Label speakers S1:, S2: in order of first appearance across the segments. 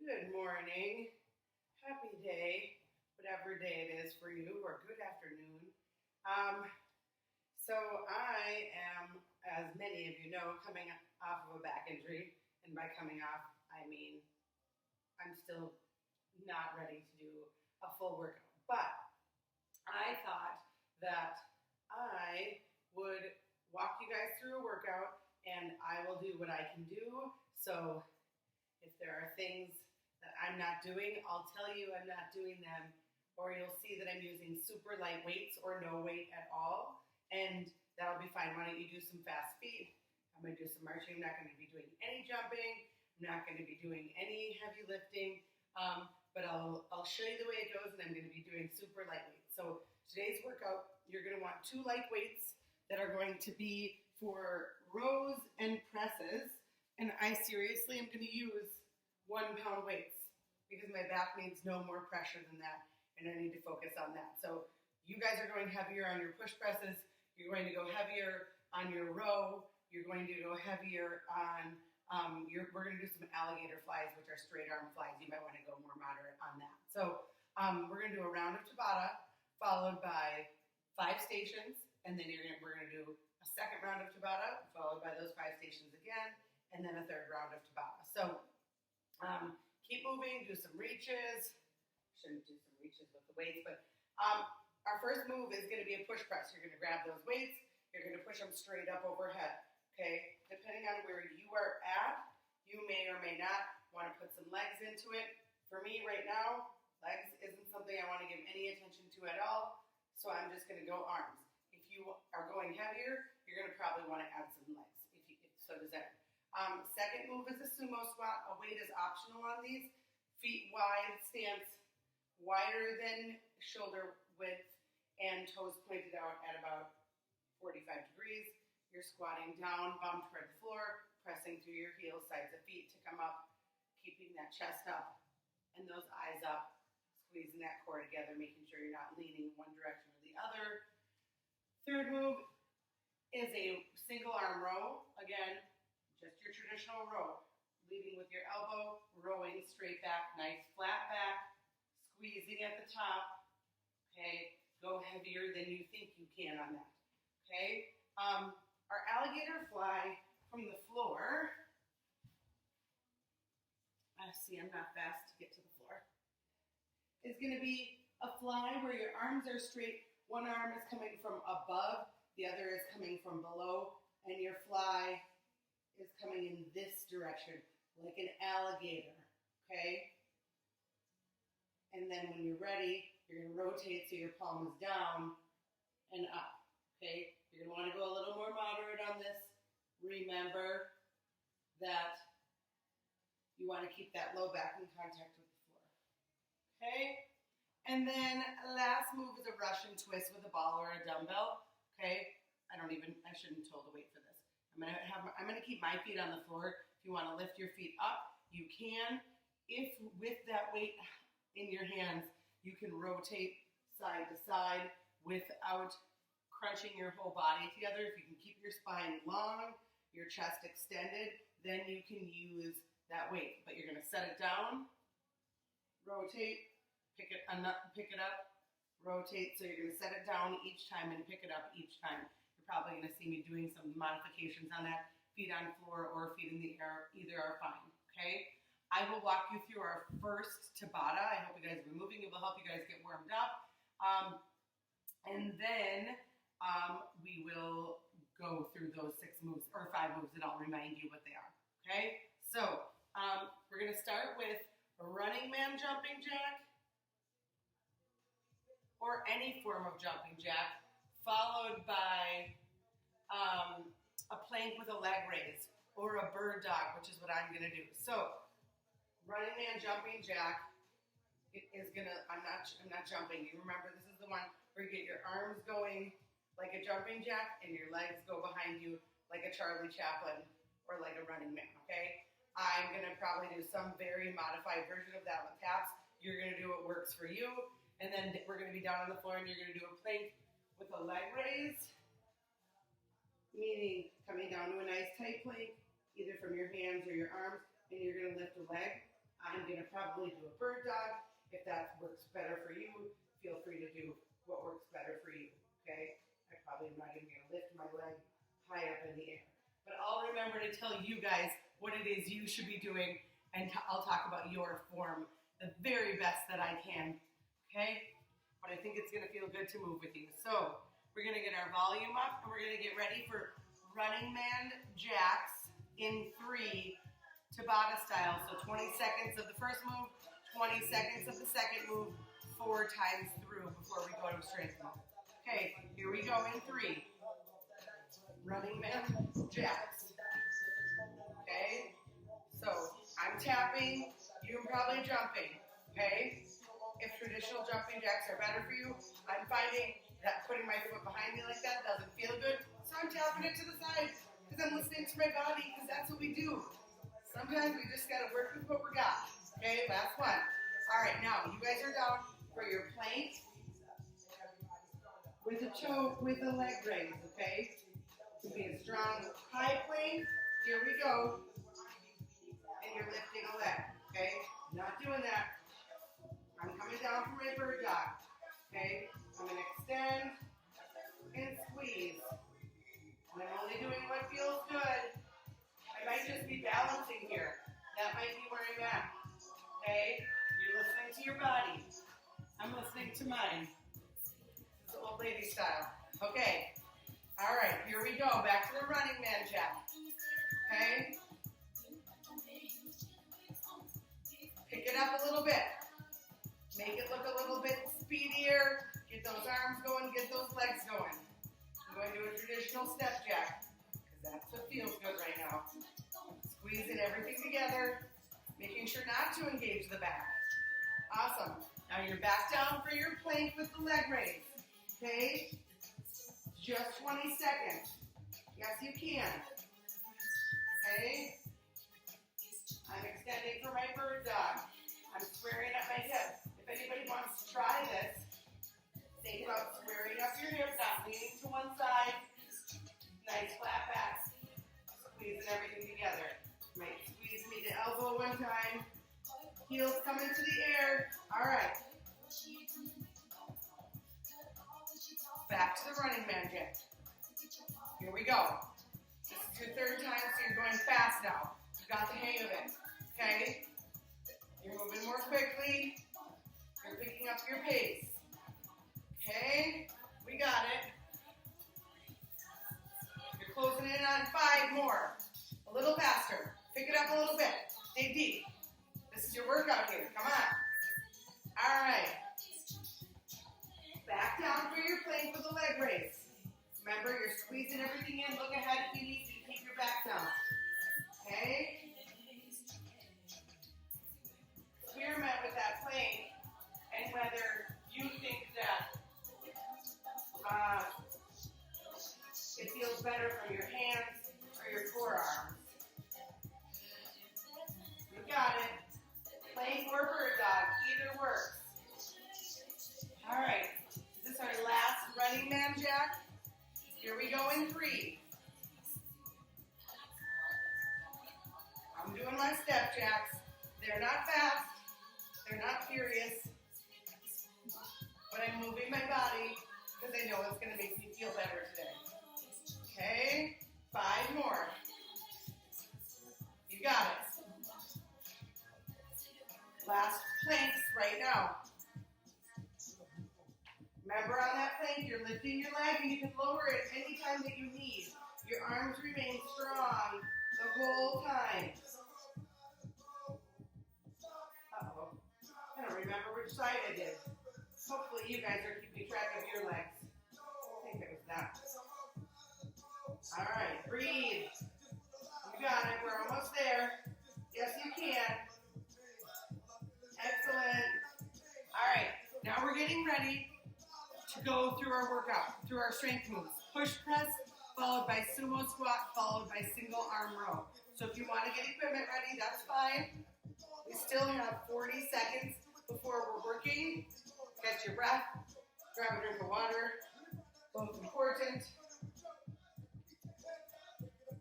S1: Good morning, happy day, whatever day it is for you, or good afternoon. So I am, as many of you know, coming off of a back injury, and by coming off, I mean I'm still not ready to do a full workout. But I thought that I would walk you guys through a workout, and I will do what I can do. So if there are things that I'm not doing, I'll tell you I'm not doing them, or you'll see that I'm using super light weights or no weight at all, and that'll be fine. Why don't you do some fast feet? I'm going to do some marching. I'm not going to be doing any jumping. I'm not going to be doing any heavy lifting, but I'll show you the way it goes, and I'm going to be doing super light weights. So today's workout, you're going to want 2 light weights that are going to be for rows and presses, and I seriously am going to use 1-pound weights because my back needs no more pressure than that, and I need to focus on that. So you guys are going heavier on your push presses. You're going to go heavier on your row. You're going to go heavier on we're going to do some alligator flies, which are straight arm flies. You might want to go more moderate on that. So we're going to do a round of tabata followed by 5 stations, and then we're going to do a second round of tabata followed by those 5 stations again, and then a third round of tabata. So keep moving, do some reaches. Shouldn't do some reaches with the weights, but our first move is going to be a push press. You're going to grab those weights, you're going to push them straight up overhead, okay? Depending on where you are at, you may or may not want to put some legs into it. For me right now, legs isn't something I want to give any attention to at all, so I'm just going to go arms. If you are going heavier, you're going to probably want to add some legs, if so does that. Second move is a sumo squat. A weight is optional on these. Feet wide, stance wider than shoulder width, and toes pointed out at about 45 degrees. You're squatting down, bum toward the floor, pressing through your heels, sides of feet to come up, keeping that chest up and those eyes up, squeezing that core together, making sure you're not leaning one direction or the other. Third move is a single arm row. Again, just your traditional row, leading with your elbow, rowing straight back, nice flat back, squeezing at the top, okay? Go heavier than you think you can on that, okay? Our alligator fly from the floor, see, I'm not fast to get to the floor, is going to be a fly where your arms are straight. One arm is coming from above, the other is coming from below, and your fly is coming in this direction, like an alligator, okay? And then when you're ready, you're going to rotate so your palm is down and up, okay? You're going to want to go a little more moderate on this. Remember that you want to keep that low back in contact with the floor, okay? And then last move is a Russian twist with a ball or a dumbbell, okay? I shouldn't hold the weight for this. I'm going to keep my feet on the floor. If you want to lift your feet up, you can. If with that weight in your hands, you can rotate side to side without crunching your whole body together. If you can keep your spine long, your chest extended, then you can use that weight. But you're going to set it down, rotate, pick it up, rotate. So you're going to set it down each time and pick it up each time. You're probably going to see me doing some modifications on that. Feet on floor or feet in the air, either are fine, okay? I will walk you through our first tabata. I hope you guys are moving. It will help you guys get warmed up. And then we will go through those 6 moves, or 5 moves, and I'll remind you what they are, okay? So we're going to start with a running man jumping jack, or any form of jumping jack, followed by a plank with a leg raise, or a bird dog, which is what I'm going to do. So, running man jumping jack is going to, I'm not jumping. You remember, this is the one where you get your arms going like a jumping jack, and your legs go behind you like a Charlie Chaplin, or like a running man, okay? I'm going to probably do some very modified version of that with taps. You're going to do what works for you. And then we're going to be down on the floor, and you're going to do a plank with a leg raise, meaning coming down to a nice tight plank, either from your hands or your arms, and you're going to lift a leg I'm going to probably do a bird dog. If that works better for you, feel free to do what works better for you, okay? I probably am not even going to lift my leg high up in the air. But I'll remember to tell you guys what it is you should be doing, and I'll talk about your form the very best that I can, okay? But I think it's going to feel good to move with you. So we're going to get our volume up, and we're going to get ready for running man jacks in 3 Tabata style. So 20 seconds of the first move, 20 seconds of the second move, 4 times through before we go to a strength move. Okay, here we go in 3. Running man jacks. Okay, so I'm tapping, you're probably jumping. Okay, if traditional jumping jacks are better for you, I'm finding that putting my foot behind me like that doesn't feel good, so I'm tapping it to the side because I'm listening to my body, because that's what we do. Sometimes we just got to work with what we got. Okay, last one. All right, now you guys are down for your plank with a choke, with a leg raise, okay? To be a strong high plank, here we go. And you're lifting a leg, okay? Not doing that. I'm coming down from my bird dog, okay? I'm going to extend and squeeze. And I'm only doing what feels good. I might just be balancing here. That might be where I'm at. Okay? You're listening to your body. I'm listening to mine. It's old lady style. Okay. All right. Here we go. Back to the running man jack. Okay? Pick it up a little bit. Make it look a little bit speedier. Get those arms going. Get those legs going. I'm going to do a traditional step jack, because that's what feels good right now. Squeezing everything together, making sure not to engage the back. Awesome. Now you're back down for your plank with the leg raise. Okay? Just 20 seconds. Yes, you can. Okay? I'm extending for my bird dog. I'm squaring up my hips. If anybody wants to try this, think about squaring up your hips, not leaning to one side. Nice flat back. Squeezing everything together. Might squeeze me to elbow one time. Heels coming to the air. All right. Back to the running man jack. Here we go. This is your 3rd time, so you're going fast now. You've got the hang of it. Okay? You're moving more quickly. You're picking up your pace. Okay? We got it. You're closing in on 5 more. A little faster. Pick it up a little bit. Dig deep. This is your workout here. Come on. All right. Back down for your plank with a leg raise. Remember, you're squeezing everything in. Look ahead if you need to keep your back down. Okay? Experiment with that plank and whether you think that it feels better from your hands or your forearms. You got it. Plank or bird dog, either works. All right. This is our last running man jack. Here we go in 3. I'm doing my step jacks. They're not fast. They're not furious. But I'm moving my body because I know it's going to make me feel better today. Okay? 5 more. You got it. Last planks right now. Remember on that plank, you're lifting your leg and you can lower it anytime that you need. Your arms remain strong the whole time. Uh-oh. I don't remember which side I did. Hopefully you guys are keeping track of your legs. I think it was that. All right, breathe. You got it. We're almost there. Yes, you can. Excellent. All right, now we're getting ready to go through our workout, through our strength moves. Push press, followed by sumo squat, followed by single arm row. So if you want to get equipment ready, that's fine. We still have 40 seconds before we're working. Catch your breath, grab a drink of water, both important.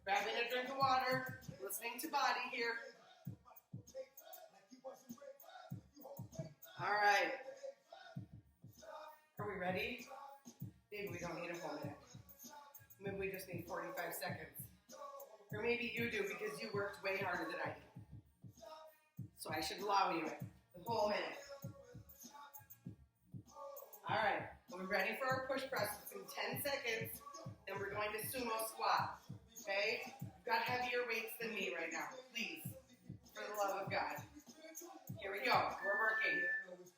S1: Grabbing a drink of water, listening to body here. All right. Are we ready? Maybe we don't need a whole minute. Maybe we just need 45 seconds. Or maybe you do because you worked way harder than I did. So I should allow you the whole minute. All right. Are we ready for our push press? It's in 10 seconds. Then we're going to sumo squat. Okay? You've got heavier weights than me right now. Please. For the love of God. Here we go. We're working.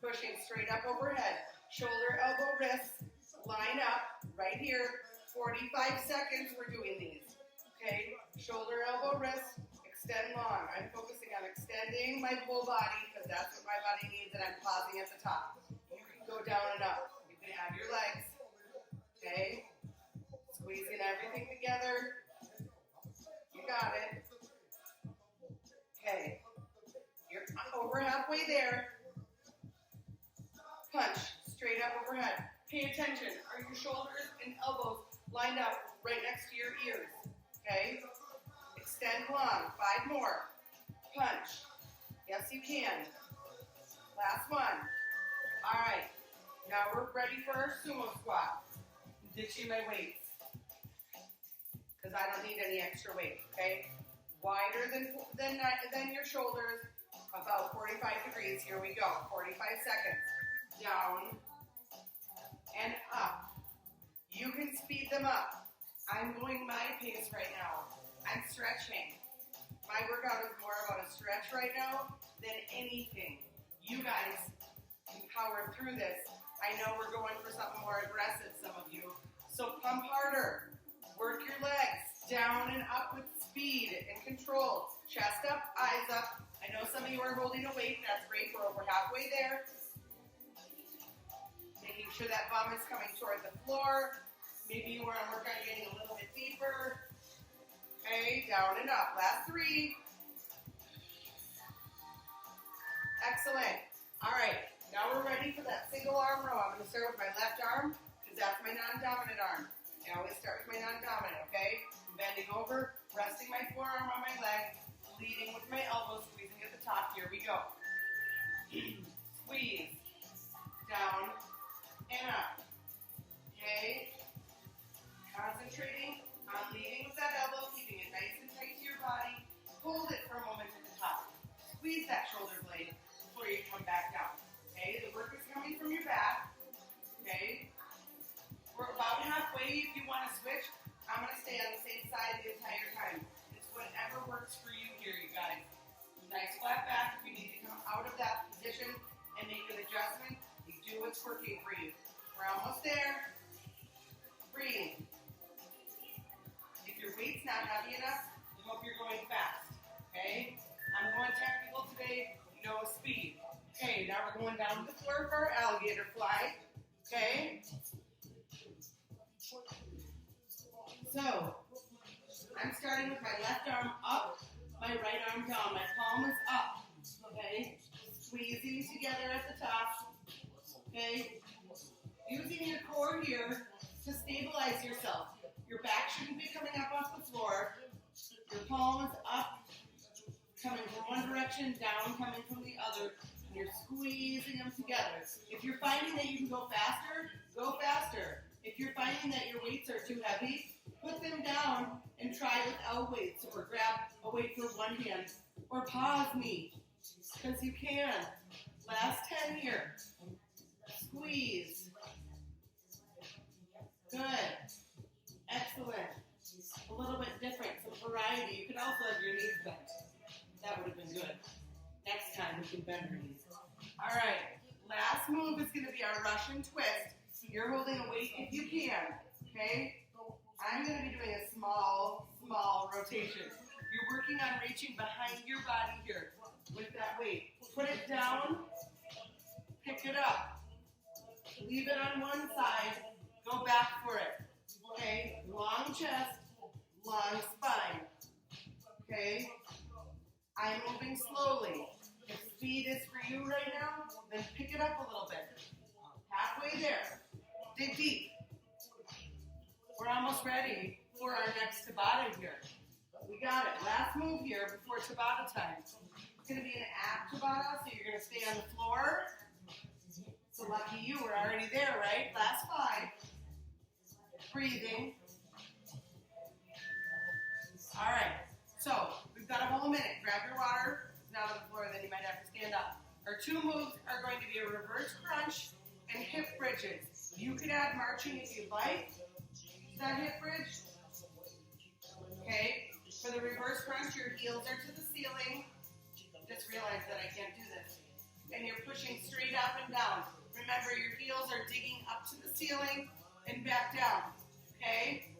S1: Pushing straight up overhead. Shoulder, elbow, wrist. Line up. Right here. 45 seconds we're doing these. Okay? Shoulder, elbow, wrist. Extend long. I'm focusing on extending my whole body because that's what my body needs, and I'm pausing at the top. You can go down and up. You can add your legs. Okay? Squeezing everything together. You got it. Okay. You're over halfway there. Punch. Straight up overhead. Pay attention. Are your shoulders and elbows lined up right next to your ears? Okay? Extend long. 5 more. Punch. Yes, you can. Last one. All right. Now we're ready for our sumo squat. I'm ditching my weights because I don't need any extra weight. Okay? Wider than your shoulders. About 45 degrees. Here we go. 45 seconds. Down and up. You can speed them up. I'm going my pace right now. I'm stretching. My workout is more about a stretch right now than anything. You guys can power through this. I know we're going for something more aggressive, some of you. So pump harder. Work your legs down and up with speed and control. Chest up, eyes up. I know some of you are holding a weight. That's great. We're over halfway there. Making sure that bum is coming toward the floor. Maybe you want to work on getting a little bit deeper. Okay, down and up. Last 3. Excellent. All right, now we're ready for that single arm row. I'm going to start with my left arm because that's my non-dominant arm. I always start with my non-dominant, okay? I'm bending over, resting my forearm on my leg, leading with my elbow, squeezing at the top. Here we go. Squeeze. Down and up. Okay? Concentrating on leading with that elbow, keeping it nice and tight to your body. Hold it for a moment at the top. Squeeze that shoulder blade before you come back down. Okay? The work is coming from your back. Okay? We're about halfway. If you want to switch, I'm going to stay on the same side the entire time. It's whatever works for you here, you guys. Nice flat back. If you need to come out of that position and make an adjustment, you do what's working for you. We're almost there. Breathe. If your weight's not heavy enough, I hope you're going fast. Okay? I'm going technical today, no speed. Okay, now we're going down to the floor for our alligator fly. Okay? So, I'm starting with my left arm up, my right arm down. My palm is up. Okay? Squeezing together at the top. Okay? Using your core here to stabilize yourself. Your back shouldn't be coming up off the floor. Your palm is up, coming from one direction, down, coming from the other. And you're squeezing them together. If you're finding that you can go faster, go faster. If you're finding that your weights are too heavy, put them down and try without weights. Or grab a weight for one hand. Or pause me, because you can. Last 10 here. Squeeze. Good. Excellent. A little bit different, some variety. You could also have your knees bent. That would have been good. Next time we can bend your knees. All right. Last move is going to be our Russian twist. You're holding a weight if you can. Okay? I'm going to be doing a small rotation. You're working on reaching behind your body here with that weight. Put it down. Pick it up. Leave it on one side. Go back for it. Okay? Long chest, long spine. Okay? I'm moving slowly. If speed is for you right now, then pick it up a little bit. Halfway there. Dig deep. We're almost ready for our next tabata here. We got it. Last move here before tabata time. It's going to be an ab tabata, so you're going to stay on the floor. So lucky you, we're already there, right? Last 5. Breathing. All right, so we've got a whole minute. Grab your water. It's not on the floor, then you might have to stand up. Our 2 moves are going to be a reverse crunch and hip bridges. You could add marching if you'd like. That hip bridge. Okay, for the reverse crunch, your heels are to the ceiling. Just realize that I can't do this. And you're pushing straight up and down. Remember, your heels are digging up to the ceiling and back down. Okay?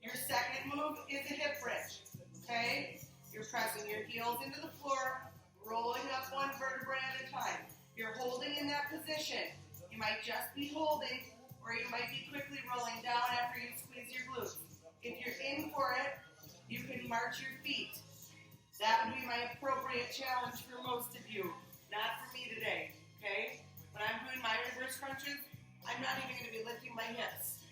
S1: Your second move is a hip bridge. Okay? You're pressing your heels into the floor, rolling up 1 vertebra at a time. You're holding in that position. You might just be holding, or you might be quickly rolling down after you squeeze your glutes. If you're in for it, you can march your feet. That would be my appropriate challenge for most of you. Not for me today, okay? When I'm doing my reverse crunches, I'm not even going to be lifting my hips.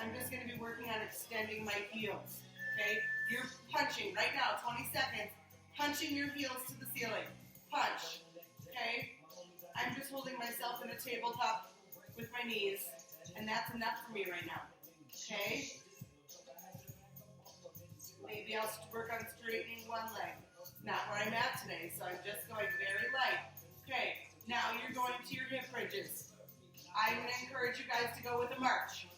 S1: I'm just going to be working on extending my heels, okay? You're punching right now, 20 seconds, punching your heels to the ceiling. Punch, okay? I'm just holding myself in a tabletop with my knees, and that's enough for me right now, okay? Maybe I'll work on straightening one leg. Not where I'm at today, so I'm just going very light. Okay, now you're going to your hip bridges. I'm going to encourage you guys to go with a march.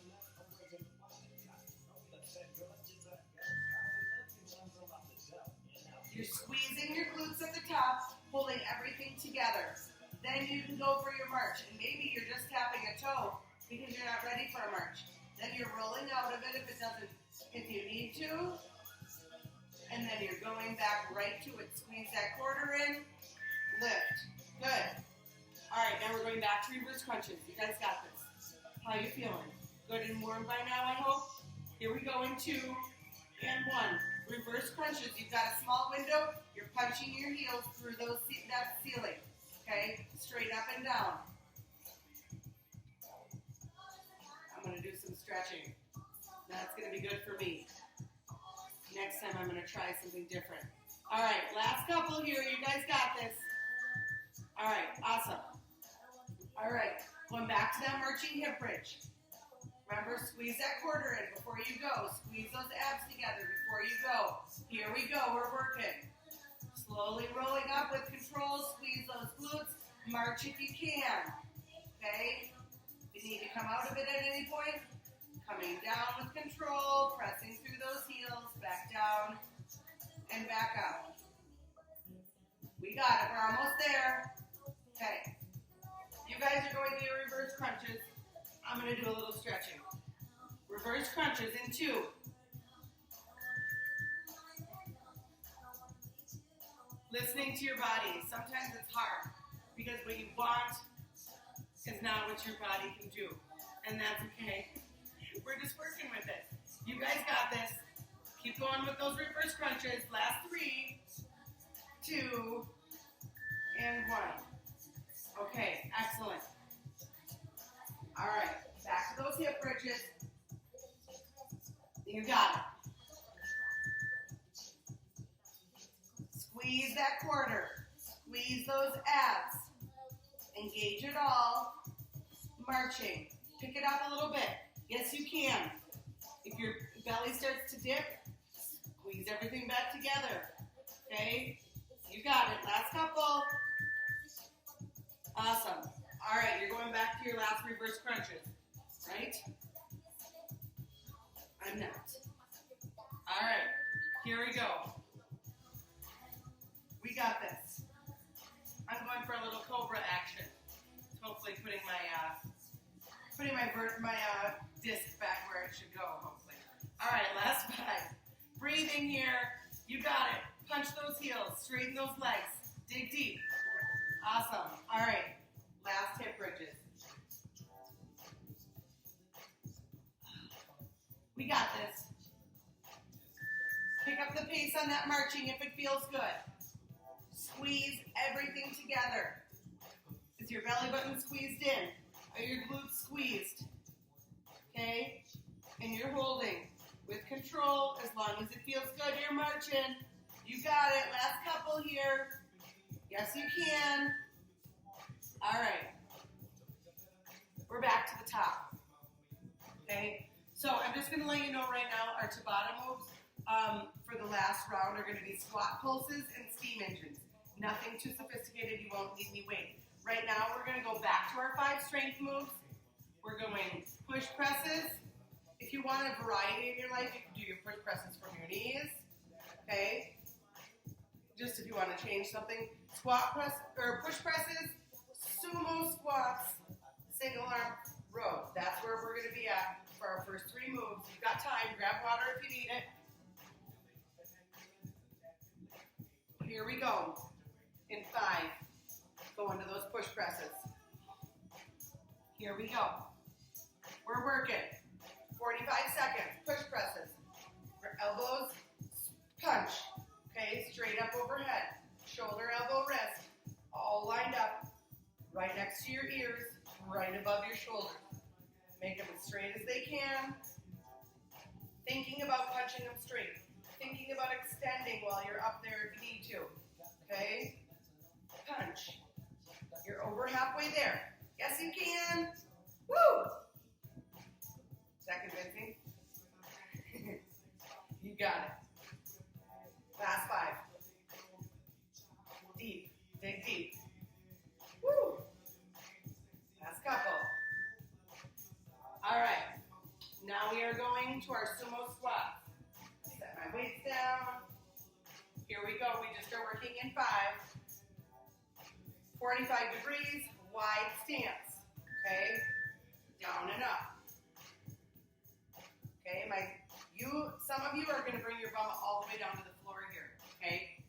S1: You're squeezing your glutes at the top, holding everything together. Then you can go for your march, and maybe you're just tapping a toe because you're not ready for a march. Then you're rolling out of it if you need to. And then you're going back right to it. Squeeze that quarter in, lift. Good. All right, now we're going back to reverse crunches. You guys got this. How you feeling? Good and warm by now, I hope? Here we go in 2 and 1. Reverse crunches. You've got a small window. You're punching your heels through that ceiling. Okay? Straight up and down. I'm going to do some stretching. That's going to be good for me. Next time I'm going to try something different. All right, last couple here. You guys got this. All right, awesome. All right, going back to that marching hip bridge. Remember, squeeze that quarter in before you go. Squeeze those abs together before you go. Here we go, we're working. Slowly rolling up with control. Squeeze those glutes. March if you can. Okay? If you need to come out of it at any point, coming down with control, pressing through those heels, back down, and back up. We got it. We're almost there. Okay. You guys are going to your reverse crunches. I'm going to do a little stretching. Reverse crunches in 2. Listening to your body. Sometimes it's hard because what you want is not what your body can do. And that's okay. We're just working with it. You guys got this. Keep going with those reverse crunches. Last 3, 2, and 1. Okay, excellent. All right, back to those hip bridges. You got it. Squeeze that quarter. Squeeze those abs. Engage it all. Marching. Pick it up a little bit. Yes, you can. If your belly starts to dip, squeeze everything back together. Okay? You got it. Last couple. Awesome. All right, you're going back to your last reverse crunches, right? I'm not. All right, here we go. We got this. I'm going for a little cobra action. Hopefully putting my disc back where it should go, hopefully. All right, last 5. Breathing here. You got it. Punch those heels. Straighten those legs. Dig deep. Awesome. All right. Last hip bridges. We got this. Pick up the pace on that marching if it feels good. Squeeze everything together. Is your belly button squeezed in? Are your glutes squeezed? Okay? And you're holding with control as long as it feels good. You're marching. You got it. Last couple here. Yes, you can. All right. We're back to the top. Okay? So I'm just going to let you know right now our tabata moves for the last round are going to be squat pulses and steam engines. Nothing too sophisticated. You won't need any weight. Right now we're going to go back to our 5 strength moves. We're going push presses. If you want a variety in your life, you can do your push presses from your knees. Okay? Just if you want to change something. Squat press or push presses, sumo squats, single arm row. That's where we're going to be at for our first 3 moves. You've got time. Grab water if you need it. Here we go. In 5, go into those push presses. Here we go. We're working. 45 seconds. Push presses. Elbows, punch. Okay, straight up overhead. Shoulder, elbow, wrist. All lined up. Right next to your ears. Right above your shoulders. Make them as straight as they can. Thinking about punching them straight. Thinking about extending while you're up there if you need to. Okay? Punch. You're over halfway there. Yes, you can. Woo! Is that convincing? You got it. Last 5. Deep. Dig deep. Woo! Last couple. All right. Now we are going to our sumo squats. Set my weights down. Here we go. We just are working in 5. 45 degrees, wide stance. Okay? Down and up. Okay, some of you are going to bring your bum all the way down to the floor here. Okay?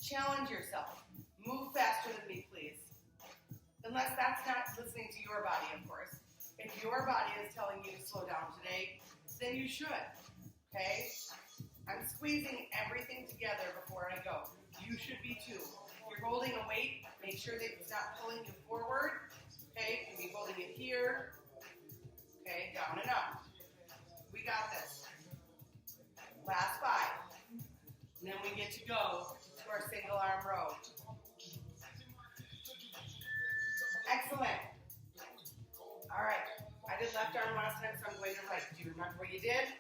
S1: Challenge yourself. Move faster than me, please. Unless that's not listening to your body, of course. If your body is telling you to slow down today, then you should. Okay? I'm squeezing everything together before I go. You should be too. If you're holding a weight, make sure that it's not pulling you forward. Okay? You can be holding it here. Okay? Down and up. We got this. Last 5. And then we get to go to our single arm row. Excellent. All right. I did left arm last time, so I'm going to right. Do you remember what you did?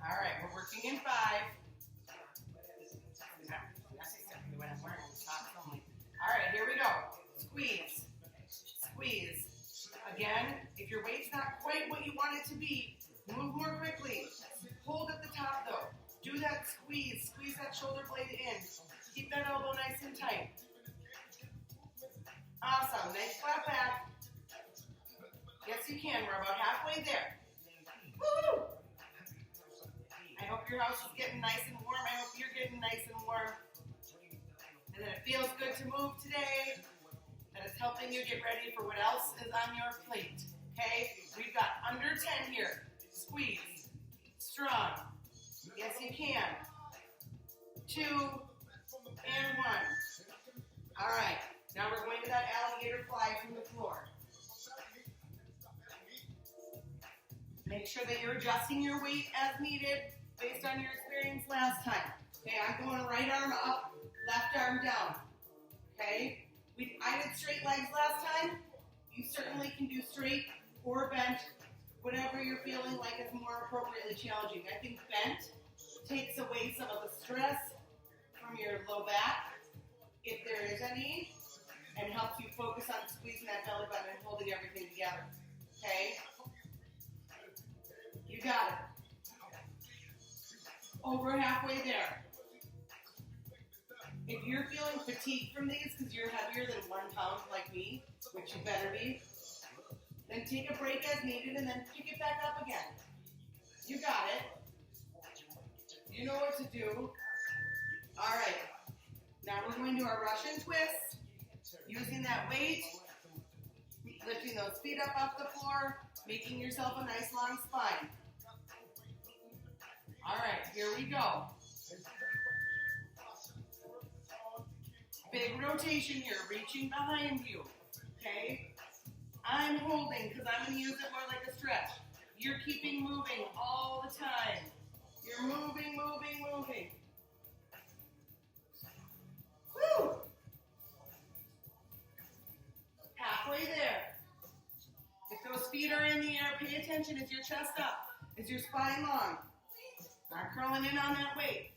S1: All right. We're working in 5. All right. Here we go. Squeeze. Squeeze. Again, if your weight's not quite what you want it to be, move more quickly. Hold at the top, though. Do that squeeze. Squeeze that shoulder blade in. Keep that elbow nice and tight. Awesome. Nice flat back. Yes, you can. We're about halfway there. Woo! I hope your house is getting nice and warm. I hope you're getting nice and warm. And that it feels good to move today. That it's helping you get ready for what else is on your plate. Okay? We've got under 10 here. Squeeze. Strong. Yes, you can. 2 and 1. All right. Now we're going to that alligator fly from the floor. Make sure that you're adjusting your weight as needed based on your experience last time. Okay, I'm going right arm up, left arm down. Okay? I did straight legs last time. You certainly can do straight or bent, whatever you're feeling like is more appropriately challenging. I think bent takes away some of the stress from your low back, if there is any, and helps you focus on squeezing that belly button and holding everything together. Okay? You got it. Over halfway there. If you're feeling fatigued from these because you're heavier than 1 pound like me, which you better be, then take a break as needed and then pick it back up again. You got it. You know what to do. All right. Now we're going to our Russian twist. Using that weight, lifting those feet up off the floor, making yourself a nice long spine. All right, here we go. Big rotation here, reaching behind you, okay? I'm holding because I'm going to use it more like a stretch. You're keeping moving all the time. You're moving, moving, moving. Woo! Halfway there. attention. Is your chest up? Is your spine long? Not curling in on that weight.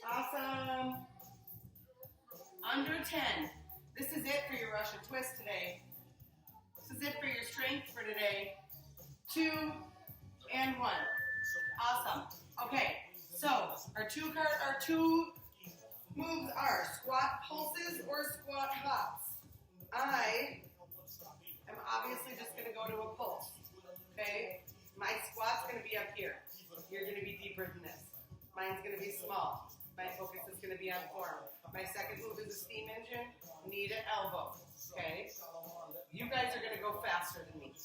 S1: Awesome. Under 10. This is it for your Russian twist today. This is it for your strength for today. 2 and 1. Awesome. Okay, so our two moves are squat pulses or squat hops. I am obviously just going to go to a pulse. Okay? My squat's going to be up here. You're going to be deeper than this. Mine's going to be small. My focus is going to be on form. My second move is a steam engine, knee to elbow. Okay? You guys are going to go faster than me.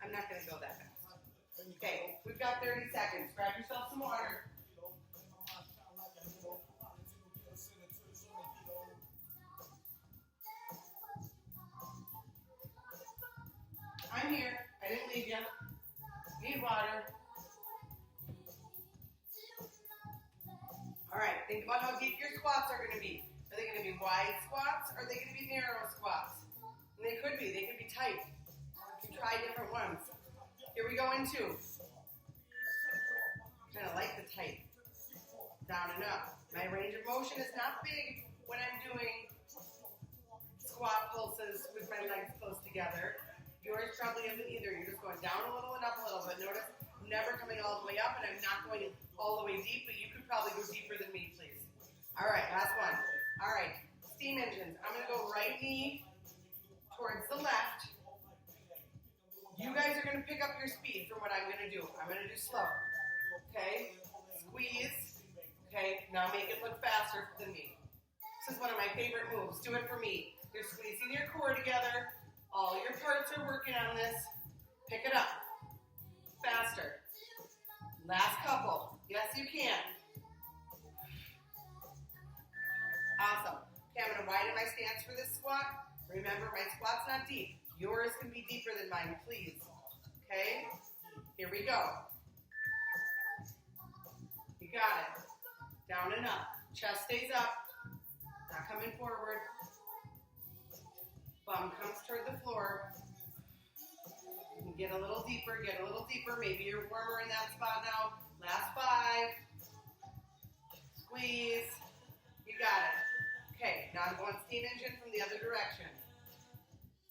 S1: I'm not going to go that fast. Okay, we've got 30 seconds. Grab yourself some water. I'm here. I didn't leave you. Need water. All right, think about how deep your squats are going to be. Are they going to be wide squats or are they going to be narrow squats? And they could be. They could be tight. You can try different ones. Here we go in 2. Kind of like the tight. Down and up. My range of motion is not big when I'm doing squat pulses with my legs close together. Yours probably isn't either. You're just going down a little and up a little. But notice I'm never coming all the way up and I'm not going all the way deep, but you could probably go deeper than me, please. All right, last one. All right, steam engines. I'm going to go right knee towards the left. You guys are going to pick up your speed from what I'm going to do. I'm going to do slow. Okay? Squeeze. Okay? Now make it look faster than me. This is one of my favorite moves. Do it for me. You're squeezing your core together. All your parts are working on this. Pick it up. Faster. Last couple. Yes, you can. Awesome. Okay, I'm going to widen my stance for this squat. Remember, my squat's not deep. Yours can be deeper than mine, please. Okay? Here we go. You got it. Down and up. Chest stays up. Not coming forward. Bum comes toward the floor. You can get a little deeper, get a little deeper. Maybe you're warmer in that spot now. Last 5. Squeeze. You got it. Okay, now I'm going steam engine from the other direction.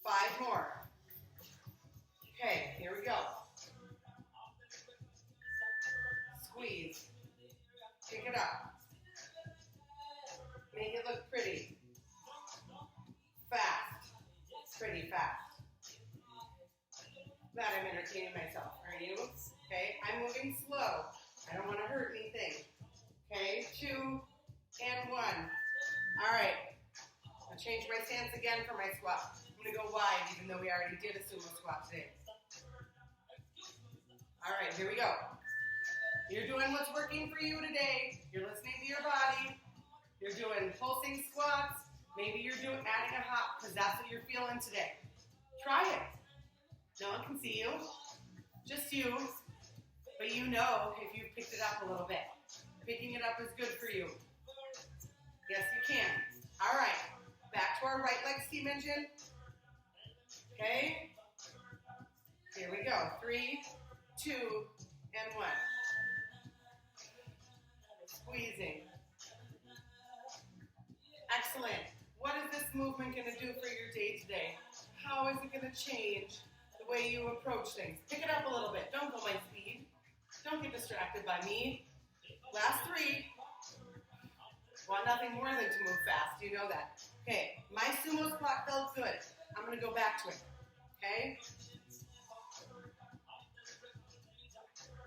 S1: 5 more. Okay, here we go. Squeeze. Pick it up. Make it look pretty. Fast. Pretty fast. Glad I'm entertaining myself. Are you? Okay, I'm moving slow. I don't want to hurt anything. Okay, 2 and 1. All right. I'll change my stance again for my squat. I'm going to go wide, even though we already did a sumo squat today. All right, here we go. You're doing what's working for you today. You're listening to your body. You're doing pulsing squats. Maybe you're adding a hop because that's what you're feeling today. Try it. No one can see you. Just you. But you know if you picked it up a little bit. Picking it up is good for you. Yes, you can. All right. Back to our right leg steam engine. Okay. Here we go. 3, 2, and 1. Squeezing. Excellent. What is this movement going to do for your day today? How is it going to change the way you approach things? Pick it up a little bit. Don't go my speed. Don't get distracted by me. Last 3. Want nothing more than to move fast. You know that. Okay. My sumo squat felt good. I'm going to go back to it. Okay?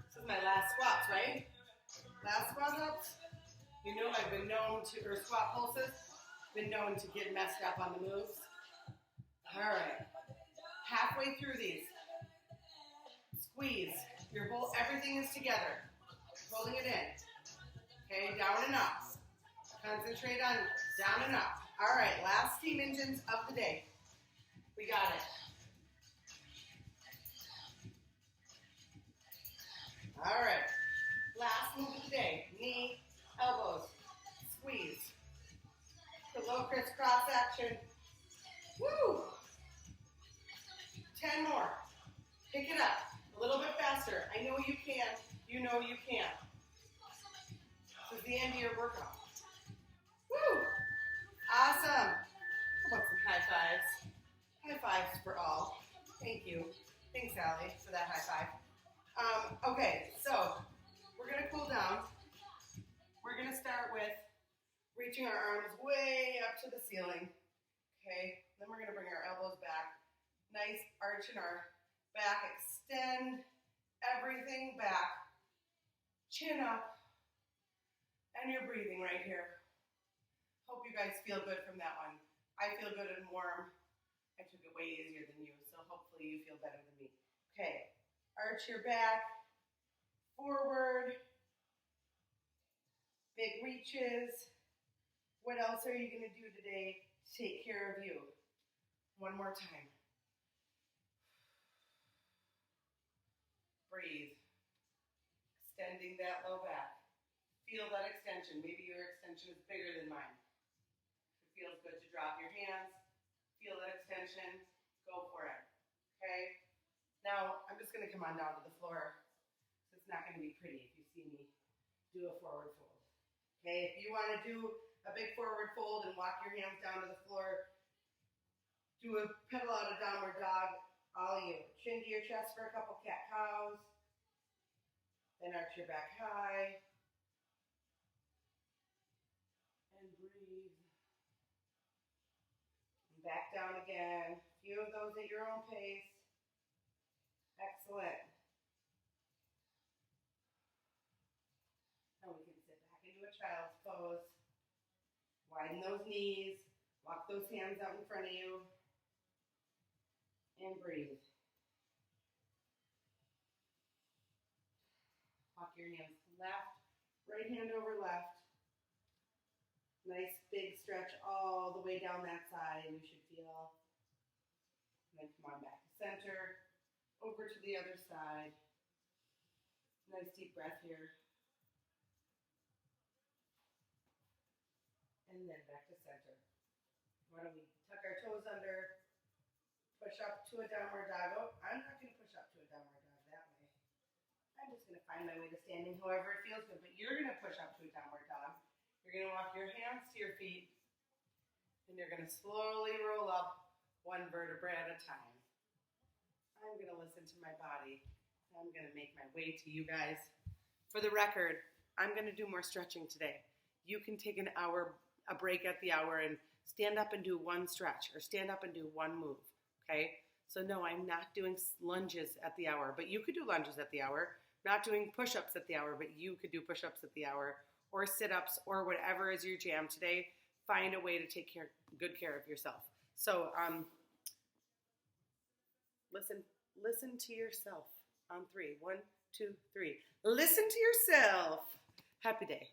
S1: This is my last squats, right? Last squat ups. You know I've been known to, or squat pulses, been known to get messed up on the moves. All right. Halfway through these. Squeeze. Everything is together. Holding it in. Okay, down and up. Concentrate on down and up. All right, last steam engines of the day. We got it. All right. Last move of the day. Knee, elbows, squeeze. The low crisscross action. Woo! 10 more. Pick it up a little bit faster. I know you can. You know you can. This is the end of your workout. Woo! Awesome. How about some high fives? High fives for all. Thank you. Thanks, Allie, for that high five. Okay, so we're going to cool down. We're going to start with reaching our arms way up to the ceiling. Okay, then we're going to bring our elbows back. Nice arch in our back. Extend everything back. Chin up. And you're breathing right here. Hope you guys feel good from that one. I feel good and warm. I took it way easier than you, so hopefully you feel better than me. Okay, arch your back, forward, big reaches. What else are you going to do today to take care of you? One more time. Breathe. Extending that low back. Feel that extension. Maybe your extension is bigger than mine. If it feels good to drop your hands, feel that extension, go for it. Okay? Now, I'm just going to come on down to the floor. It's not going to be pretty if you see me do a forward fold. Okay? If you want to do a big forward fold and walk your hands down to the floor, do a pedal out of downward dog, all you. Chin to your chest for a couple cat-cows. Then arch your back high. And breathe. And back down again. A few of those at your own pace. Excellent. Now we can sit back into a child's pose. Widen those knees. Walk those hands out in front of you. And breathe. Walk your hands left, right hand over left. Nice big stretch all the way down that side, you should feel. And then come on back to center, over to the other side. Nice deep breath here. And then back to center. Why don't we tuck our toes under, push up to a downward dog. Oh, I'm not going to push up to a downward dog that way. I'm just going to find my way to standing however it feels good, but you're going to push up to a downward dog. You're going to walk your hands to your feet, and you're going to slowly roll up one vertebra at a time. I'm going to listen to my body. I'm going to make my way to you guys. For the record, I'm going to do more stretching today. You can take a break at the hour and stand up and do one stretch or stand up and do one move, okay? So no, I'm not doing lunges at the hour, but you could do lunges at the hour. Not doing push-ups at the hour, but you could do push-ups at the hour or sit-ups or whatever is your jam today. Find a way to take good care of yourself. So listen to yourself on 3. 1, 2, 3. Listen to yourself. Happy day.